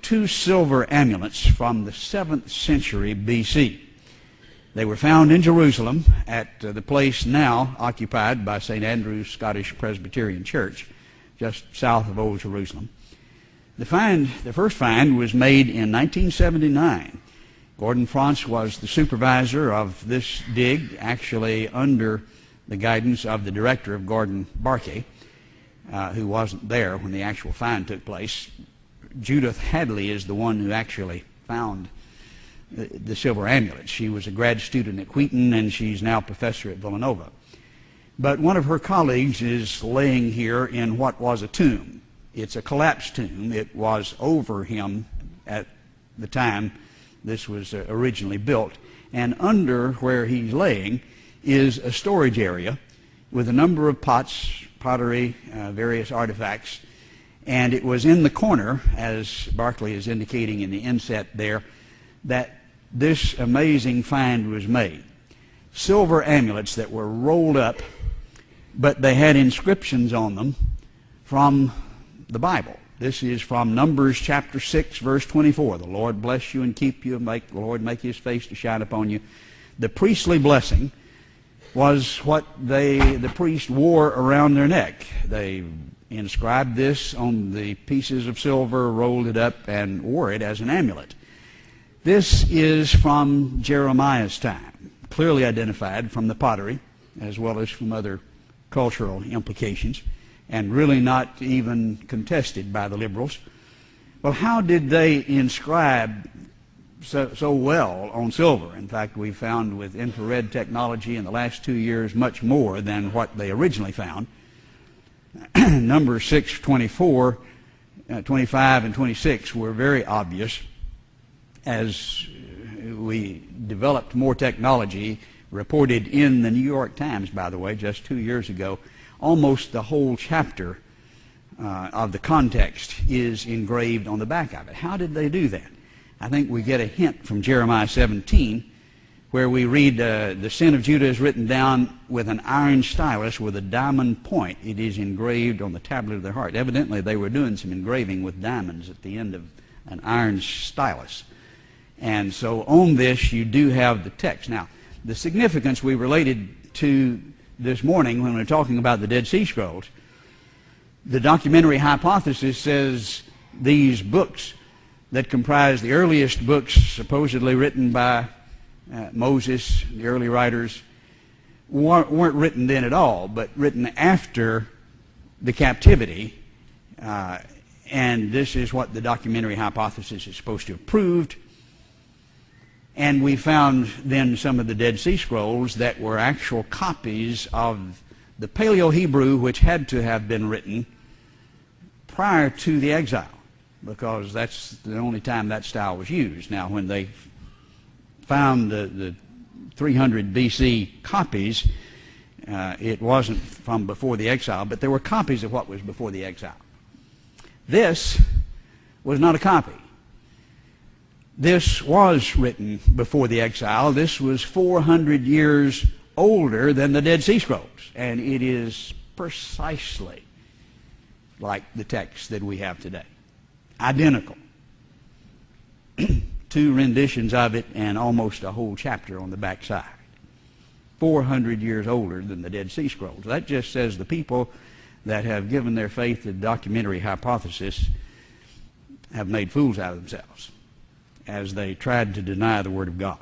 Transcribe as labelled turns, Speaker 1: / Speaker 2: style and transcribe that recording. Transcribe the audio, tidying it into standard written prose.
Speaker 1: two silver amulets from the 7th century BC. They were found in Jerusalem at the place now occupied by St. Andrew's Scottish Presbyterian Church, just south of Old Jerusalem. The first find was made in 1979. Gordon Frantz was the supervisor of this dig, actually under the guidance of the director of Gordon Barkay, who wasn't there when the actual find took place. Judith Hadley is the one who actually found the silver amulet. She was a grad student at Wheaton, and she's now professor at Villanova. But one of her colleagues is laying here in what was a tomb. It's a collapsed tomb. It was over him at the time this was originally built. And under where he's laying is a storage area with a number of pots, pottery, various artifacts. And it was in the corner, as Barclay is indicating in the inset there, that this amazing find was made. Silver amulets that were rolled up, but they had inscriptions on them from the Bible. This is from Numbers chapter 6, verse 24. The Lord bless you and keep you, and the Lord make his face to shine upon you. The priestly blessing was what the priest wore around their neck. They inscribed this on the pieces of silver, rolled it up, and wore it as an amulet. This is from Jeremiah's time, clearly identified from the pottery as well as from other cultural implications, and really not even contested by the liberals. Well, how did they inscribe so well on silver? In fact, we found with infrared technology in the last 2 years much more than what they originally found. Numbers 6, 24, 25, and 26 were very obvious. As we developed more technology, reported in the New York Times, by the way, just 2 years ago, almost the whole chapter of the context is engraved on the back of it. How did they do that? I think we get a hint from Jeremiah 17, where we read, the sin of Judah is written down with an iron stylus with a diamond point. It is engraved on the tablet of their heart. Evidently, they were doing some engraving with diamonds at the end of an iron stylus. And so on this, you do have the text. Now, the significance we related to this morning when we were talking about the Dead Sea Scrolls, the documentary hypothesis says these books that comprise the earliest books supposedly written by Moses, the early writers, weren't written then at all, but written after the captivity. And this is what the documentary hypothesis is supposed to have proved. And we found then some of the Dead Sea Scrolls that were actual copies of the Paleo-Hebrew, which had to have been written prior to the exile, because that's the only time that style was used. Now, when they found the 300 BC copies, it wasn't from before the exile, but there were copies of what was before the exile. This was not a copy. This was written before the exile. This was 400 years older than the Dead Sea Scrolls, and it is precisely like the text that we have today. Identical. 2 renditions of it and almost a whole chapter on the back side. 400 years older than the Dead Sea Scrolls. That just says the people that have given their faith to the documentary hypothesis have made fools out of themselves as they tried to deny the Word of God.